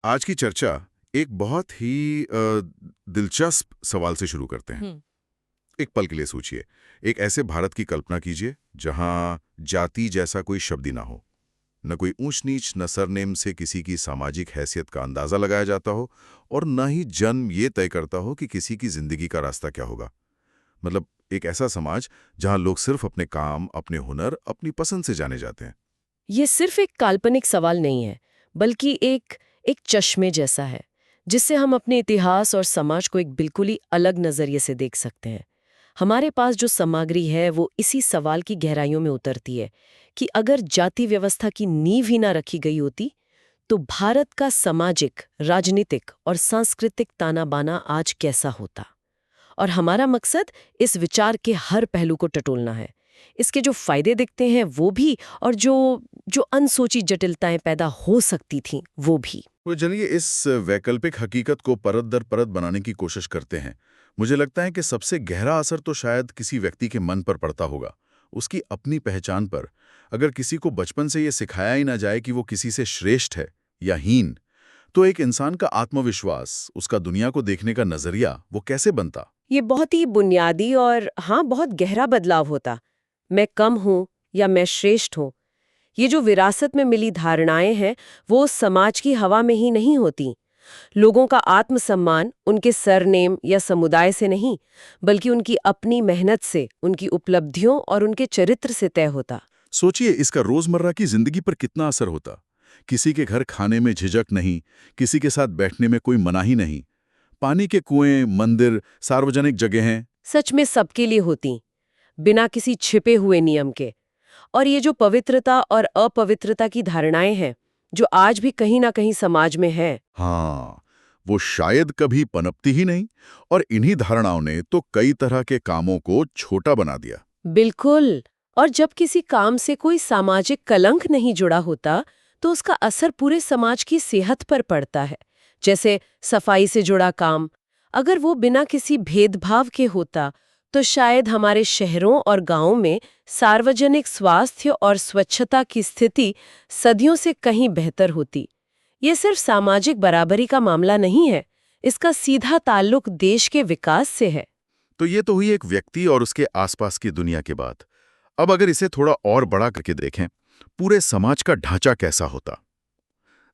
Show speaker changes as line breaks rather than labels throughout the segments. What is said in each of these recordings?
आज की चर्चा एक बहुत ही दिलचस्प सवाल से शुरू करते हैं।
हम्म।
एक पल के लिए सोचिए, एक ऐसे भारत की कल्पना कीजिए जहां जाति जैसा कोई शब्द ही ना हो, न कोई ऊंच नीच, न सरनेम से किसी की सामाजिक हैसियत का अंदाजा लगाया जाता हो, और न ही जन्म ये तय करता हो कि किसी की जिंदगी का रास्ता क्या होगा। मतलब एक ऐसा समाज जहां लोग सिर्फ अपने काम, अपने हुनर, अपनी पसंद से जाने जाते हैं।
ये सिर्फ एक काल्पनिक सवाल नहीं है, बल्कि एक चश्मे जैसा है, जिससे हम अपने इतिहास और समाज को एक बिल्कुल ही अलग नजरिए से देख सकते हैं। हमारे पास जो सामग्री है वो इसी सवाल की गहराइयों में उतरती है कि अगर जाति व्यवस्था की नींव ही ना रखी गई होती, तो भारत का सामाजिक, राजनीतिक और सांस्कृतिक ताना बाना आज कैसा होता। और हमारा मकसद इस विचार के हर पहलू को टटोलना है। इसके जो फायदे दिखते हैं वो भी, और जो जो अनसोची जटिलताएं पैदा हो सकती थीं वो भी।
तो चलिए इस वैकल्पिक हकीकत को परत दर परत बनाने की कोशिश करते हैं। मुझे लगता है कि सबसे गहरा असर तो शायद किसी व्यक्ति के मन पर पड़ता होगा, उसकी अपनी पहचान पर। अगर किसी को बचपन से ये सिखाया ही ना जाए कि वो किसी से श्रेष्ठ है या हीन, तो एक इंसान का आत्मविश्वास, उसका दुनिया को देखने का नजरिया, वो कैसे बनता?
ये बहुत ही बुनियादी और हाँ, बहुत गहरा बदलाव होता। मैं कम हूँ या मैं श्रेष्ठ हूँ, ये जो विरासत में मिली धारणाएं हैं, वो समाज की हवा में ही नहीं होती। लोगों का आत्मसम्मान उनके सरनेम या समुदाय से नहीं, बल्कि उनकी अपनी मेहनत से, उनकी उपलब्धियों और उनके चरित्र से तय होता।
सोचिए इसका रोजमर्रा की जिंदगी पर कितना असर होता। किसी के घर खाने में झिझक नहीं, किसी के साथ बैठने में कोई मनाही नहीं। पानी के कुएं, मंदिर, सार्वजनिक जगहें।
सच में सबके लिए होती, बिना किसी छिपे हुए नियम के। और ये जो पवित्रता और अपवित्रता की धारणाएं हैं, जो आज भी कहीं ना कहीं समाज में है।
हाँ, वो शायद कभी पनपती ही नहीं, और इन्हीं धारणाओं ने तो कई तरह के कामों को छोटा बना दिया।
बिल्कुल। और जब किसी काम से कोई सामाजिक कलंक नहीं जुड़ा होता, तो उसका असर पूरे समाज की सेहत पर पड़ता है। जैसे सफाई से जुड़ा काम, अगर वो बिना किसी भेदभाव के होता, तो शायद हमारे शहरों और गांवों में सार्वजनिक स्वास्थ्य और स्वच्छता की स्थिति सदियों से कहीं बेहतर होती। ये सिर्फ सामाजिक बराबरी का मामला नहीं है, इसका सीधा ताल्लुक देश के विकास से है।
तो ये तो हुई एक व्यक्ति और उसके आसपास की दुनिया की बात। अब अगर इसे थोड़ा और बड़ा करके देखें, पूरे समाज का ढांचा कैसा होता?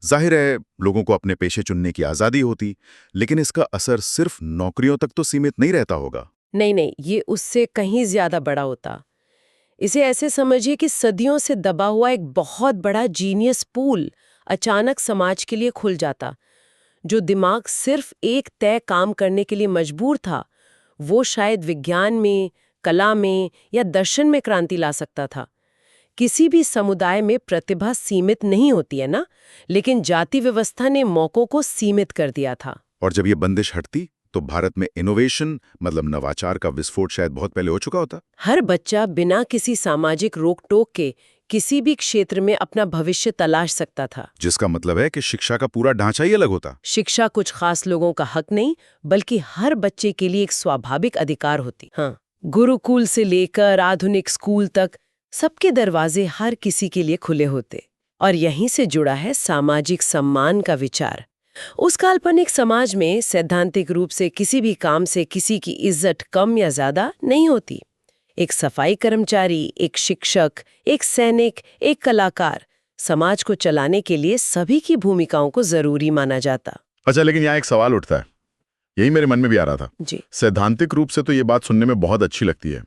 जाहिर है लोगों को अपने पेशे चुनने की आजादी होती, लेकिन इसका असर सिर्फ नौकरियों तक तो सीमित नहीं रहता होगा।
नहीं नहीं, ये उससे कहीं ज्यादा बड़ा होता। इसे ऐसे समझिए कि सदियों से दबा हुआ एक बहुत बड़ा जीनियस पूल अचानक समाज के लिए खुल जाता। जो दिमाग सिर्फ एक तय काम करने के लिए मजबूर था, वो शायद विज्ञान में, कला में या दर्शन में क्रांति ला सकता था। किसी भी समुदाय में प्रतिभा सीमित नहीं होती है ना, लेकिन जाति व्यवस्था ने मौकों को सीमित कर दिया था।
और जब ये बंदिश हटती, तो भारत में इनोवेशन, मतलब नवाचार का विस्फोट शायद बहुत पहले हो चुका होता।
हर बच्चा बिना किसी सामाजिक रोक टोक के किसी भी क्षेत्र में अपना भविष्य तलाश सकता था।
जिसका मतलब है कि शिक्षा का पूरा ढांचा ही अलग होता।
शिक्षा कुछ खास लोगों का हक नहीं, बल्कि हर बच्चे के लिए एक स्वाभाविक अधिकार होती। हाँ, गुरुकुल से लेकर आधुनिक स्कूल तक सबके दरवाजे हर किसी के लिए खुले होते। और यहीं से जुड़ा है सामाजिक सम्मान का विचार। उस काल्पनिक समाज में सैद्धांतिक रूप से किसी भी काम से किसी की इज्जत कम या ज्यादा नहीं होती। एक सफाई कर्मचारी, एक शिक्षक, एक सैनिक, एक कलाकार, समाज को चलाने के लिए सभी की भूमिकाओं को जरूरी माना जाता।
अच्छा, लेकिन यहाँ एक सवाल उठता है, यही मेरे मन में भी आ रहा था।
जी।
सैद्धांतिक रूप से तो ये बात सुनने में बहुत अच्छी लगती है,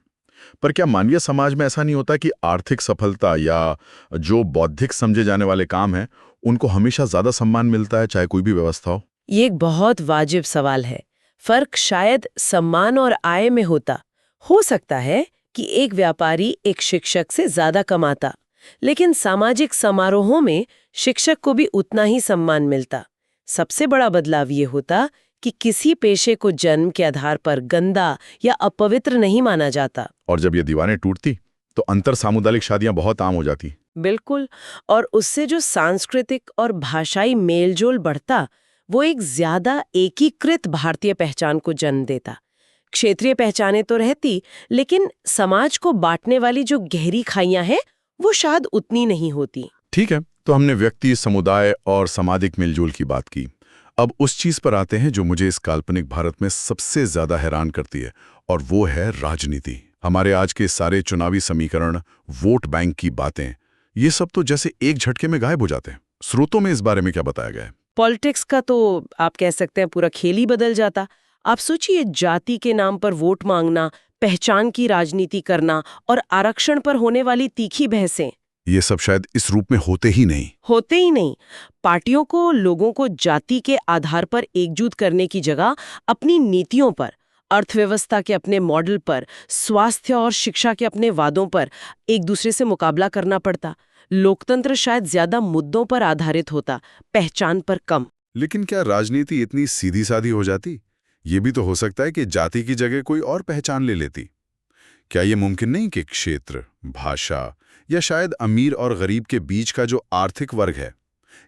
पर क्या मानवीय समाज में ऐसा नहीं होता कि आर्थिक सफलता या जो बौद्धिक समझे जाने वाले काम हैं, उनको हमेशा ज्यादा सम्मान मिलता है, चाहे कोई भी व्यवस्था हो?
ये एक बहुत वाजिब सवाल है। फर्क शायद सम्मान और आय में होता। हो सकता है कि एक व्यापारी एक शिक्षक से ज्यादा कमाता, लेकिन सामाजिक समारोहों में शिक्षक को भी उतना ही सम्मान मिलता। सबसे बड़ा बदलाव ये होता कि किसी पेशे को जन्म के आधार पर गंदा या अपवित्र नहीं माना जाता।
और जब ये दीवारें टूटती, तो अंतर सामुदायिक शादियां बहुत आम हो जाती।
बिल्कुल। और उससे जो सांस्कृतिक और भाषाई मेलजोल बढ़ता, वो एक ज्यादा एकीकृत भारतीय पहचान को जन्म देता। क्षेत्रीय पहचानें तो रहती, लेकिन समाज को बांटने वाली जो गहरी खाइयां हैं, वो शायद उतनी नहीं होती।
ठीक है, तो हमने व्यक्ति, समुदाय और सामाजिक मिलजुल की बात की। अब उस चीज पर आते हैं जो मुझे इस काल्पनिक भारत में सबसे ज्यादा हैरान करती है, और वो है राजनीति। हमारे आज के सारे चुनावी समीकरण, वोट बैंक की बातें, ये सब तो जैसे एक झटके में गायब हो जाते हैं। स्रोतों में इस बारे में क्या बताया गया है?
पॉलिटिक्स का तो आप कह सकते हैं पूरा खेल ही बदल जाता। आप सोचिए, जाति के नाम पर वोट मांगना, पहचान की राजनीति करना और आरक्षण पर होने वाली तीखी बहसें
ये सब शायद इस रूप में होते ही नहीं।
पार्टियों को लोगों को जाति के आधार पर एकजुट करने की जगह अपनी नीतियों पर, अर्थव्यवस्था के अपने मॉडल पर, स्वास्थ्य और शिक्षा के अपने वादों पर एक दूसरे से मुकाबला करना पड़ता। लोकतंत्र शायद ज्यादा मुद्दों पर आधारित होता, पहचान पर कम।
लेकिन क्या राजनीति इतनी सीधी सादी हो जाती? ये भी तो हो सकता है कि जाति की जगह कोई और पहचान ले लेती। क्या ये मुमकिन नहीं कि क्षेत्र, भाषा या शायद अमीर और गरीब के बीच का जो आर्थिक वर्ग है,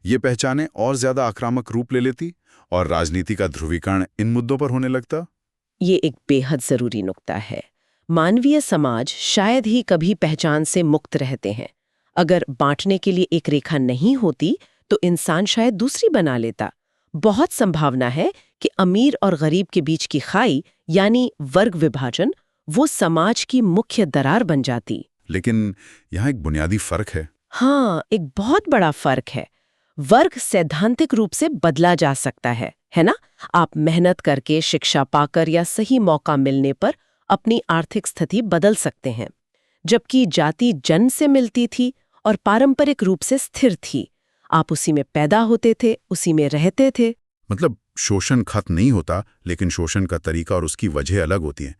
ये पहचानें और ज्यादा आक्रामक रूप ले लेती और राजनीति का ध्रुवीकरण इन मुद्दों पर होने लगता?
ये एक बेहद जरूरी नुक्ता है। मानवीय समाज शायद ही कभी पहचान से मुक्त रहते हैं। अगर बांटने के लिए एक रेखा नहीं होती तो इंसान शायद दूसरी बना लेता। बहुत संभावना है कि अमीर और गरीब के बीच की खाई, यानी वर्ग विभाजन, वो समाज की मुख्य दरार बन जाती।
लेकिन यहाँ एक बुनियादी फर्क है।
हाँ, एक बहुत बड़ा फर्क है। वर्ग सैद्धांतिक रूप से बदला जा सकता है ना? आप मेहनत करके, शिक्षा पाकर या सही मौका मिलने पर अपनी आर्थिक स्थिति बदल सकते हैं, जबकि जाति जन्म से मिलती थी और पारंपरिक रूप से स्थिर थी। आप उसी में पैदा होते थे, उसी में रहते थे।
मतलब शोषण खत्म नहीं होता, लेकिन शोषण का तरीका और उसकी वजह अलग होती हैं।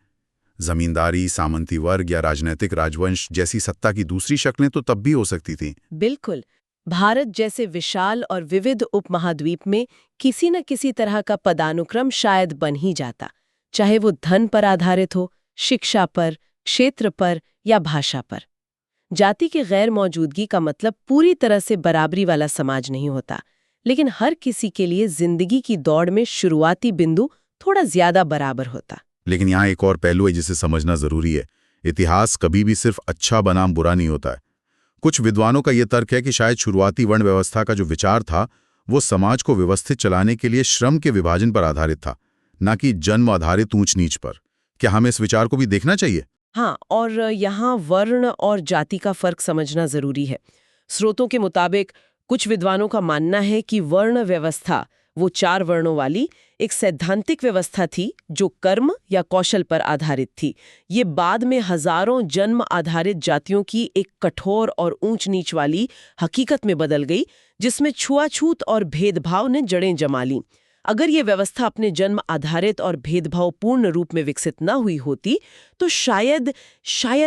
जमींदारी, सामंती वर्ग या राजनैतिक राजवंश जैसी सत्ता की दूसरी शक्लें तो तब भी हो सकती थीं।
बिल्कुल। भारत जैसे विशाल और विविध उपमहाद्वीप में किसी न किसी तरह का पदानुक्रम शायद बन ही जाता, चाहे वो धन पर आधारित हो, शिक्षा पर, क्षेत्र पर या भाषा पर। जाति की गैर मौजूदगी का मतलब पूरी तरह से बराबरी वाला समाज नहीं होता, लेकिन हर किसी के लिए जिंदगी की दौड़ में शुरुआती बिंदु थोड़ा ज्यादा बराबर होता।
लेकिन यहाँ एक और पहलू है जिसे समझना जरूरी है। इतिहास कभी भी सिर्फ अच्छा बनाम बुरा नहीं होता है। कुछ विद्वानों का यह तर्क है कि शायद शुरुआती वर्ण व्यवस्था का जो विचार था, वो समाज को व्यवस्थित चलाने के लिए श्रम के विभाजन पर आधारित था, न कि जन्म आधारित ऊंच नीच पर। क्या हमें इस विचार को भी देखना चाहिए?
हाँ, और यहाँ वर्ण और जाति का फर्क समझना जरूरी है। स्रोतों के मुताबिक कुछ विद्वानों का मानना है कि वर्ण व्यवस्था, वो 4 वर्णों वाली एक सैद्धांतिक व्यवस्था थी जो कर्म या कौशल पर आधारित थी। ये बाद में हजारों जन्म आधारित जातियों की एक कठोर और ऊंच नीच वाली हकीकत में बदल गई, जिसमें छुआछूत और भेदभाव ने जड़ें जमा लीं। अगर ये व्यवस्था अपने जन्म आधारित और भेदभावपूर्ण रूप में विकसित न हुई होती तो शायद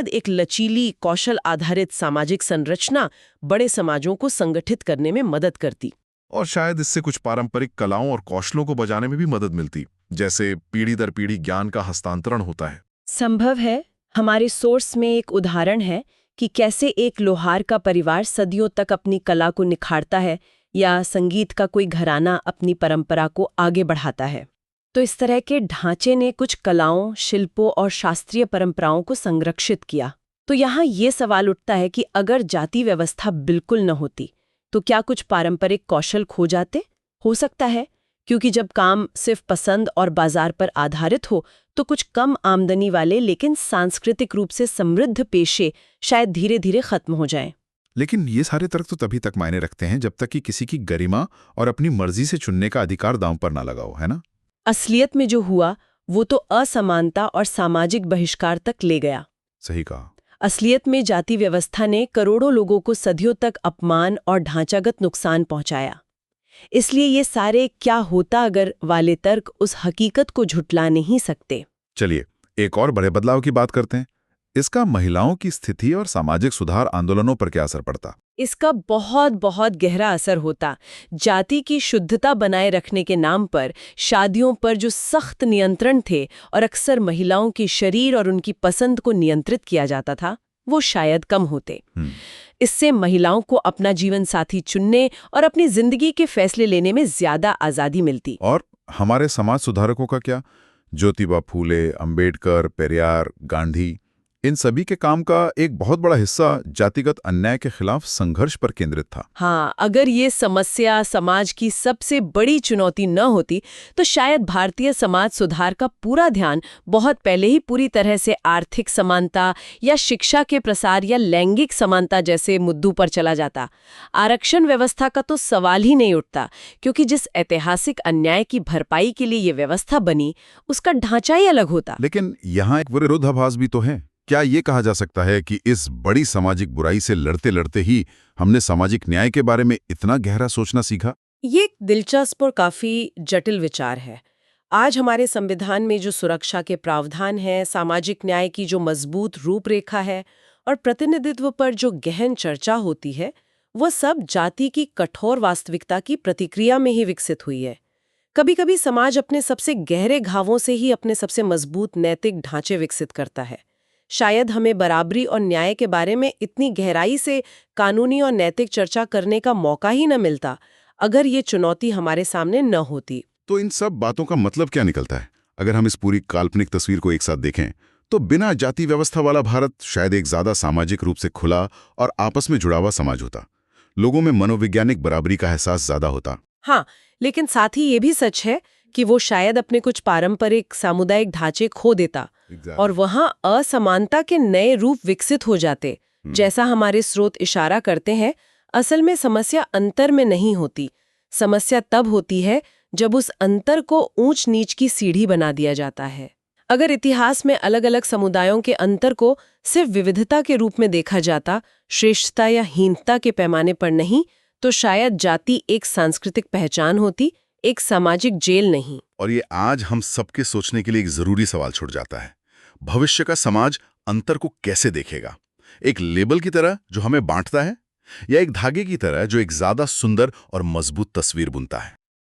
एक लचीली, कौशल आधारित सामाजिक संरचना बड़े समाजों को संगठित करने में मदद करती।
और शायद इससे कुछ पारंपरिक कलाओं और कौशलों को बजाने में भी मदद मिलती, जैसे पीढ़ी दर पीढ़ी ज्ञान का हस्तांतरण होता है।
संभव है। हमारे सोर्स में एक उदाहरण है कि कैसे एक लोहार का परिवार सदियों तक अपनी कला को निखारता है, या संगीत का कोई घराना अपनी परंपरा को आगे बढ़ाता है। तो इस तरह के ढांचे ने कुछ कलाओं, शिल्पों और शास्त्रीय परंपराओं को संरक्षित किया। तो यहाँ ये सवाल उठता है कि अगर जाति व्यवस्था बिल्कुल न होती तो क्या कुछ पारंपरिक कौशल खो जाते? हो सकता है, क्योंकि जब काम सिर्फ पसंद और बाजार पर आधारित हो तो कुछ कम आमदनी वाले लेकिन सांस्कृतिक रूप से समृद्ध पेशे शायद धीरे धीरे खत्म हो जाएं।
लेकिन ये सारे तर्क तो तभी तक मायने रखते हैं जब तक कि किसी की गरिमा और अपनी मर्जी से चुनने का अधिकार दांव पर ना लगाओ, है ना?
असलियत में जो हुआ वो तो असमानता और सामाजिक बहिष्कार तक ले गया।
सही कहा।
असलियत में जाति व्यवस्था ने करोड़ों लोगों को सदियों तक अपमान और ढांचागत नुकसान पहुंचाया। इसलिए ये सारे क्या होता अगर वाले तर्क उस हकीकत को झुठला नहीं सकते।
चलिए एक और बड़े बदलाव की बात करते हैं। इसका महिलाओं की स्थिति और सामाजिक सुधार आंदोलनों पर क्या असर पड़ता?
इसका बहुत बहुत गहरा असर होता। जाति की शुद्धता बनाए रखने के नाम पर शादियों पर जो सख्त नियंत्रण थे और अक्सर महिलाओं की शरीर और उनकी पसंद को नियंत्रित किया जाता था, वो शायद कम होते। इससे महिलाओं को अपना जीवन साथी चुनने और अपनी जिंदगी के फैसले लेने में ज्यादा आजादी मिलती।
और हमारे समाज सुधारकों का क्या? ज्योतिबा फूले, अंबेडकर, पेरियार, गांधी,
इन सभी के काम का एक बहुत बड़ा हिस्सा जातिगत अन्याय के खिलाफ संघर्ष पर केंद्रित था।
हाँ, अगर ये समस्या समाज की सबसे बड़ी चुनौती न होती तो शायद भारतीय समाज सुधार का पूरा ध्यान बहुत पहले ही पूरी तरह से आर्थिक समानता या शिक्षा के प्रसार या लैंगिक समानता जैसे मुद्दों पर चला जाता। आरक्षण व्यवस्था का तो सवाल ही नहीं उठता, क्योंकि जिस ऐतिहासिक अन्याय की भरपाई के लिए ये व्यवस्था बनी उसका ढांचा ही अलग होता।
लेकिन यहाँ एक विरोधाभास भी तो है। क्या ये कहा जा सकता है कि इस बड़ी सामाजिक बुराई से लड़ते लड़ते ही हमने सामाजिक न्याय के बारे में इतना गहरा सोचना सीखा?
ये एक दिलचस्प और काफी जटिल विचार है। आज हमारे संविधान में जो सुरक्षा के प्रावधान हैं, सामाजिक न्याय की जो मजबूत रूपरेखा है और प्रतिनिधित्व पर जो गहन चर्चा होती है, वह सब जाति की कठोर वास्तविकता की प्रतिक्रिया में ही विकसित हुई है। कभी-कभी समाज अपने सबसे गहरे घावों से ही अपने सबसे मजबूत नैतिक ढांचे विकसित करता है। शायद हमें बराबरी और न्याय के बारे में इतनी गहराई से कानूनी और नैतिक चर्चा करने का मौका ही न मिलता अगर ये चुनौती हमारे सामने न होती।
तो इन सब बातों का मतलब क्या निकलता है? अगर हम इस पूरी काल्पनिक तस्वीर को एक साथ देखें तो बिना जाति व्यवस्था वाला भारत शायद एक ज्यादा सामाजिक रूप से खुला और आपस में जुड़ा हुआ समाज होता। लोगों में मनोवैज्ञानिक बराबरी का एहसास ज्यादा होता।
हाँ, लेकिन साथ ही ये भी सच है कि वो शायद अपने कुछ पारंपरिक सामुदायिक ढांचे खो देता और वहाँ असमानता के नए रूप विकसित हो जाते। जैसा हमारे स्रोत इशारा करते हैं, असल में समस्या अंतर में नहीं होती। समस्या तब होती है जब उस अंतर को ऊंच नीच की सीढ़ी बना दिया जाता है। अगर इतिहास में अलग अलग समुदायों के अंतर को सिर्फ विविधता के रूप में देखा जाता, श्रेष्ठता या हीनता के पैमाने पर नहीं, तो शायद जाति एक सांस्कृतिक पहचान होती, एक सामाजिक जेल नहीं।
और ये आज हम सबके सोचने के लिए एक जरूरी सवाल छुड़ जाता है। भविष्य का समाज अंतर को कैसे देखेगा? एक लेबल की तरह जो हमें बांटता है, या एक धागे की तरह जो एक ज्यादा सुंदर और मजबूत तस्वीर बुनता है?